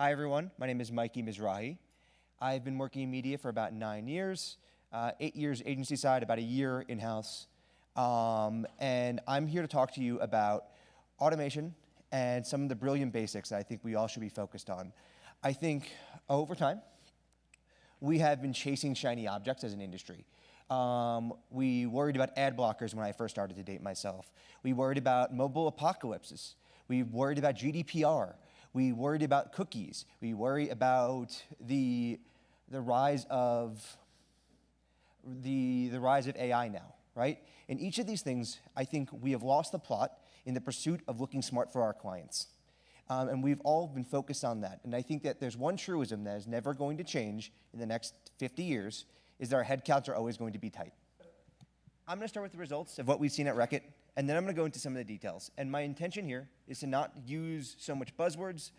Hi, everyone. My name is Mikey Mizrahi. I've been working in media for about 9 years, 8 years agency side, about a year in-house. And I'm here to talk to you about automation and some of the brilliant basics that I think we all should be focused on. I think over time, we have been chasing shiny objects as an industry. We worried about ad blockers when I first started to date myself. We worried about mobile apocalypses. We worried about GDPR. We worried about cookies. We worry about the rise of AI now, right? And each of these things, I think we have lost the plot in the pursuit of looking smart for our clients. And we've all been focused on that. And I think that there's one truism that is never going to change in the next 50 years, is that our headcounts are always going to be tight. I'm going to start with the results of what we've seen at Reckitt, and then I'm going to go into some of the details. And my intention here is to not use so much buzzwords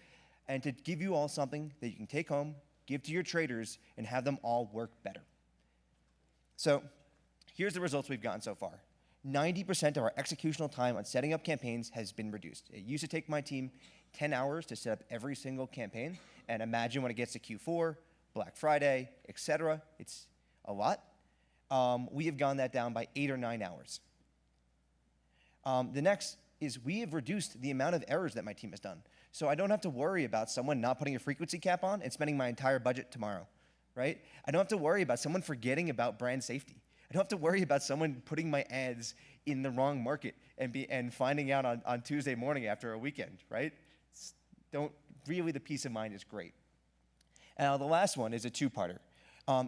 and to give you all something that you can take home, give to your traders, and have them all work better. So here's the results we've gotten so far. 90% of our executional time on setting up campaigns has been reduced. It used to take my team 10 hours to set up every single campaign, and imagine when it gets to Q4, Black Friday, etc. It's a lot. We have gone that down by 8 or 9 hours. The next is we have reduced the amount of errors that my team has done. So I don't have to worry about someone not putting a frequency cap on and spending my entire budget tomorrow, right? I don't have to worry about someone forgetting about brand safety. I don't have to worry about someone putting my ads in the wrong market and finding out on Tuesday morning after a weekend, right? Really, the peace of mind is great. Now, the last one is a two-parter.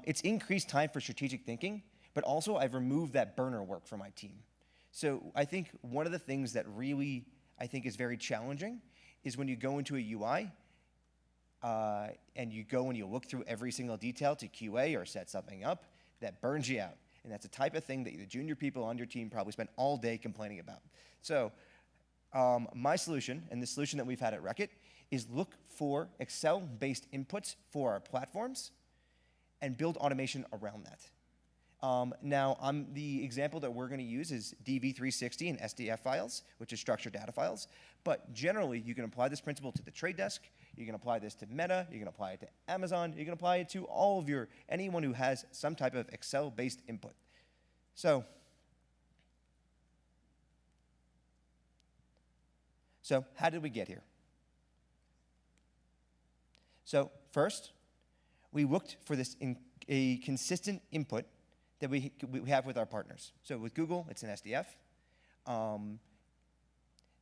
It's increased time for strategic thinking, but also I've removed that burner work from my team. So I think one of the things that really I think is very challenging is when you go into a UI and you go and you look through every single detail to QA or set something up, that burns you out. And that's the type of thing that the junior people on your team probably spend all day complaining about. So my solution, and the solution that we've had at Reckitt, is look for Excel-based inputs for our platforms and build automation around that. Now, the example that we're going to use is DV360 and SDF files, which is structured data files. But generally, you can apply this principle to the trade desk. You can apply this to Meta. You can apply it to Amazon. You can apply it to all of anyone who has some type of Excel-based input. So how did we get here? So first, we looked for this a consistent input that we have with our partners. So with Google, it's an SDF.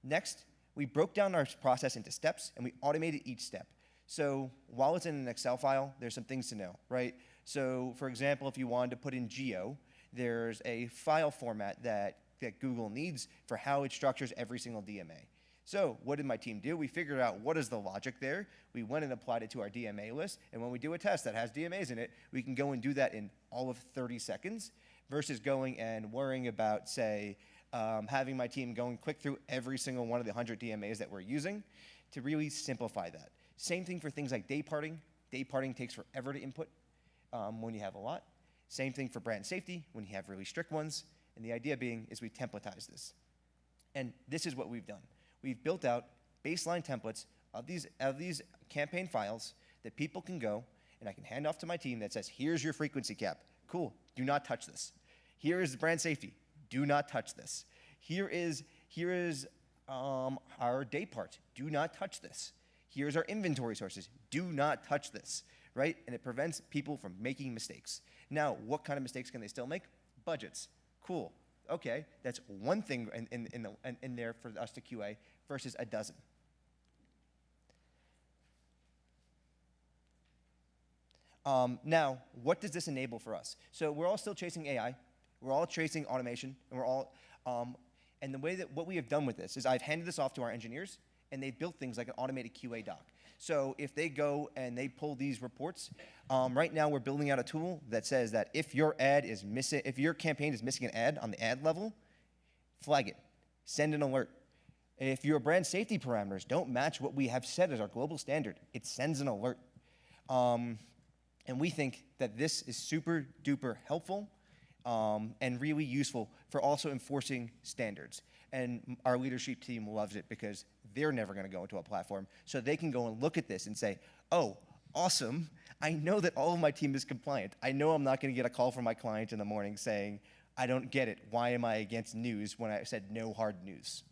Next, we broke down our process into steps, and we automated each step. So while it's in an Excel file, there's some things to know, right? So for example, if you wanted to put in geo, there's a file format that Google needs for how it structures every single DMA. So what did my team do? We figured out what is the logic there. We went and applied it to our DMA list. And when we do a test that has DMAs in it, we can go and do that in all of 30 seconds versus going and worrying about, say, having my team go and click through every single one of the 100 DMAs that we're using to really simplify that. Same thing for things like day parting. Day parting takes forever to input when you have a lot. Same thing for brand safety when you have really strict ones. And the idea being is we templatize this. And this is what we've done. We've built out baseline templates of these campaign files that people can go, and I can hand off to my team that says, here's your frequency cap. Cool, do not touch this. Here is brand safety. Do not touch this. Here is our day part. Do not touch this. Here's our inventory sources. Do not touch this, right? And it prevents people from making mistakes. Now, what kind of mistakes can they still make? Budgets. Cool. Okay, that's one thing in there for us to QA versus a dozen. Now, what does this enable for us? So we're all still chasing AI. We're all chasing automation. And we're all, and the way that what we have done with this is I've handed this off to our engineers, and they've built things like an automated QA doc. So if they go and they pull these reports, right now we're building out a tool that says that if your campaign is missing an ad on the ad level, flag it, send an alert. If your brand safety parameters don't match what we have set as our global standard, it sends an alert. And we think that this is super duper helpful and really useful for also enforcing standards. And our leadership team loves it because they're never going to go into a platform. So they can go and look at this and say, oh, awesome. I know that all of my team is compliant. I know I'm not going to get a call from my client in the morning saying, I don't get it. Why am I against news when I said no hard news?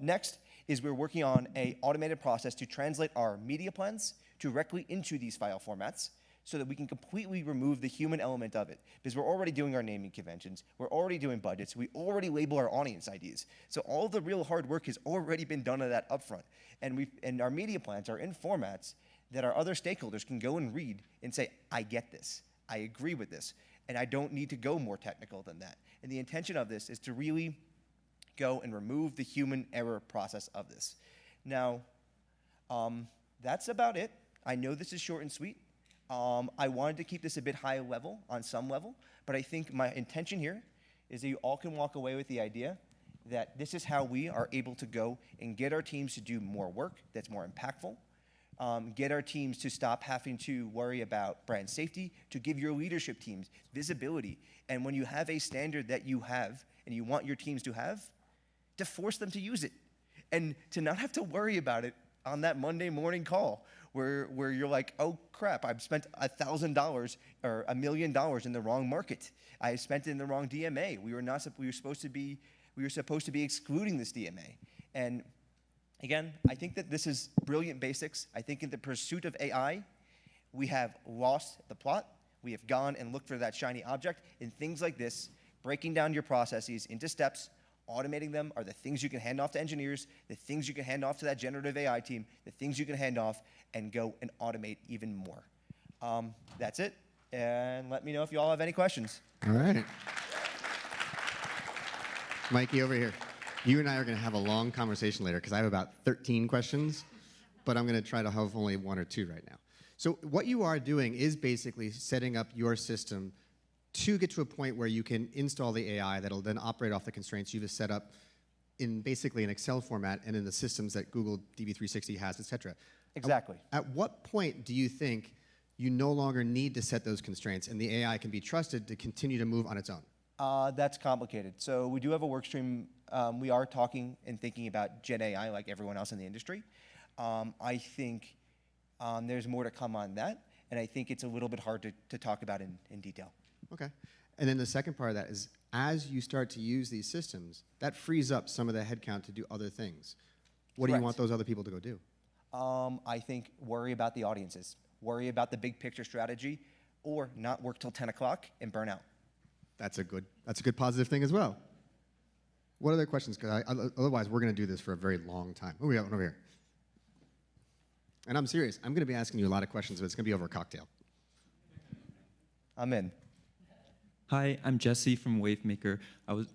Next is we're working on an automated process to translate our media plans directly into these file formats so that we can completely remove the human element of it. Because we're already doing our naming conventions, we're already doing budgets, we already label our audience IDs. So all the real hard work has already been done on that upfront. And our media plans are in formats that our other stakeholders can go and read and say, I get this, I agree with this, and I don't need to go more technical than that. And the intention of this is to really go and remove the human error process of this. Now, that's about it. I know this is short and sweet. I wanted to keep this a bit high level, on some level, but I think my intention here is that you all can walk away with the idea that this is how we are able to go and get our teams to do more work that's more impactful, get our teams to stop having to worry about brand safety, to give your leadership teams visibility. And when you have a standard that you have and you want your teams to have, to force them to use it and to not have to worry about it on that Monday morning call where you're like, oh crap, I've spent $1,000 or $1 million in the wrong market. I spent it in the wrong DMA. We were supposed to be excluding this DMA. And again, I think that this is brilliant basics. I think in the pursuit of AI, we have lost the plot. We have gone and looked for that shiny object. And things like this, breaking down your processes into steps, automating them are the things you can hand off to engineers, the things you can hand off to that generative AI team, the things you can hand off and go and automate even more. That's it. And let me know if you all have any questions. All right. Mikey, over here. You and I are going to have a long conversation later because I have about 13 questions, but I'm going to try to have only one or two right now. So what you are doing is basically setting up your system to get to a point where you can install the AI that'll then operate off the constraints you've set up in basically an Excel format and in the systems that Google DB360 has, et cetera. Exactly. At what point do you think you no longer need to set those constraints and the AI can be trusted to continue to move on its own? That's complicated. So we do have a work stream. We are talking and thinking about Gen AI like everyone else in the industry. I think there's more to come on that, and I think it's a little bit hard to talk about in detail. Okay. And then the second part of that is, as you start to use these systems, that frees up some of the headcount to do other things. What do you want those other people to go do? I think worry about the audiences, worry about the big picture strategy, or not work till 10 o'clock and burn out. That's a good positive thing as well. What other questions? Because otherwise, we're going to do this for a very long time. Oh, we got one over here. And I'm serious. I'm going to be asking you a lot of questions, but it's going to be over a cocktail. I'm in. Hi, I'm Jesse from Wavemaker.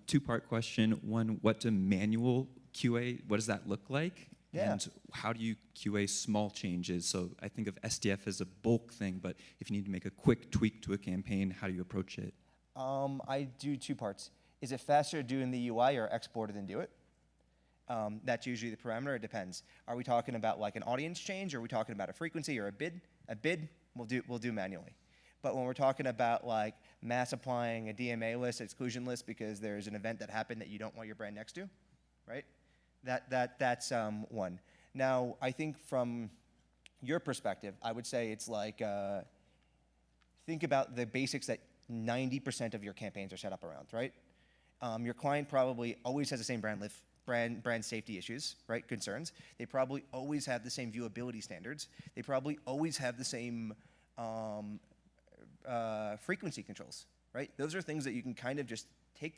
Two-part question. One, what do manual QA, what does that look like? Yeah. And how do you QA small changes? So I think of SDF as a bulk thing, but if you need to make a quick tweak to a campaign, how do you approach it? I do two parts. Is it faster to do in the UI or export it and do it? That's usually the parameter. It depends. Are we talking about like an audience change, or are we talking about a frequency or a bid? A bid, we'll do manually. But when we're talking about like mass applying a DMA list, exclusion list, because there's an event that happened that you don't want your brand next to, right? That's one. Now, I think from your perspective, I would say it's like, think about the basics that 90% of your campaigns are set up around, right? Your client probably always has the same brand safety issues, right? Concerns. They probably always have the same viewability standards. They probably always have the same frequency controls, right? Those are things that you can kind of just take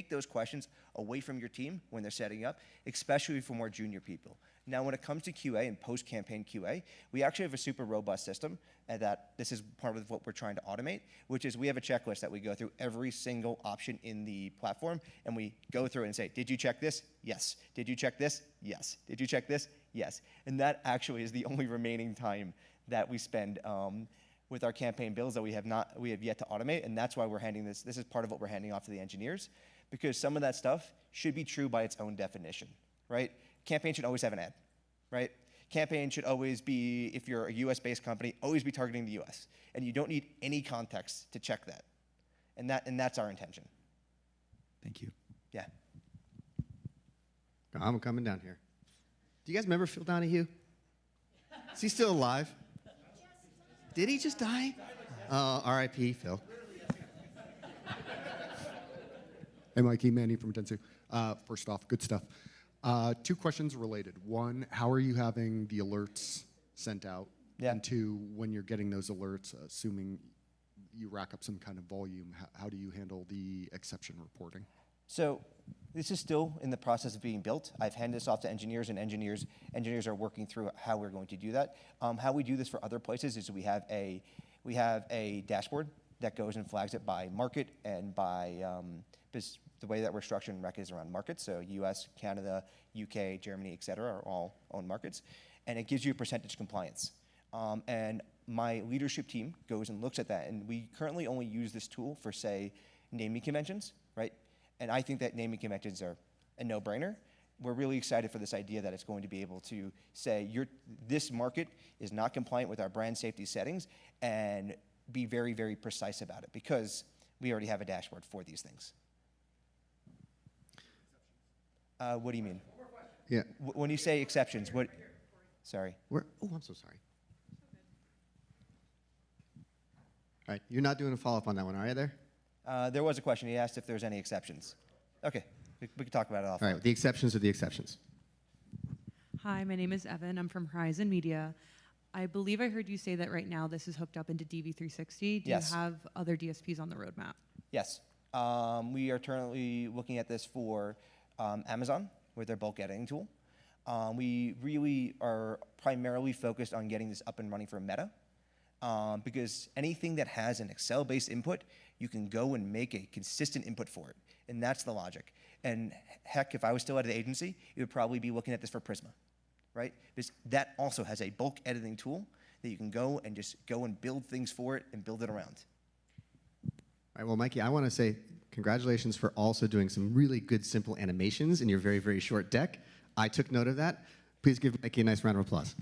those questions away from your team when they're setting up, especially for more junior people. Now, when it comes to QA and post-campaign QA, we actually have a super robust system, and that this is part of what we're trying to automate, which is we have a checklist that we go through every single option in the platform, and we go through it and say, did you check this? Yes. Did you check this? Yes. Did you check this? Yes. And that actually is the only remaining time that we spend with our campaign builds that we have yet to automate, and that's why we're handing this is part of what we're handing off to the engineers, because some of that stuff should be true by its own definition, right? Campaign should always have an ad, right? Campaign should always be, if you're a US-based company, always be targeting the US, and you don't need any context to check that, and that's our intention. Thank you. Yeah. I'm coming down here. Do you guys remember Phil Donahue? Is he still alive? Did he just die? R.I.P. Phil. Hey, Mikey, Manny from Dentsu. First off, good stuff. 2 questions related. 1, how are you having the alerts sent out? Yeah. And 2, when you're getting those alerts, assuming you rack up some kind of volume, how do you handle the exception reporting? So this is still in the process of being built. I've handed this off to engineers, and engineers are working through how we're going to do that. How we do this for other places is we have a dashboard that goes and flags it by market and by the way that we're structured in Reckitt is around markets. So U.S., Canada, UK, Germany, et cetera, are all own markets, and it gives you a percentage compliance. And my leadership team goes and looks at that, and we currently only use this tool for, say, naming conventions, right? And I think that naming conventions are a no-brainer. We're really excited for this idea that it's going to be able to say, this market is not compliant with our brand safety settings, and be very, very precise about it, because we already have a dashboard for these things. What do you mean? Yeah. When you say exceptions, what? Sorry. Oh, I'm so sorry. All right, you're not doing a follow-up on that one, are you there? There was a question. He asked if there's any exceptions. Okay, we can talk about it offline. All right, the exceptions are the exceptions. Hi, my name is Evan. I'm from Horizon Media. I believe I heard you say that right now this is hooked up into DV360. Do Yes. you have other DSPs on the roadmap? Yes. We are currently looking at this for Amazon with their bulk editing tool. We really are primarily focused on getting this up and running for Meta, because anything that has an Excel-based input, you can go and make a consistent input for it, and that's the logic. And heck, if I was still at an agency, it would probably be looking at this for Prisma, right? Because that also has a bulk editing tool that you can go and just go and build things for it and build it around. All right, well, Mikey, I want to say congratulations for also doing some really good, simple animations in your very, very short deck. I took note of that. Please give Mikey a nice round of applause.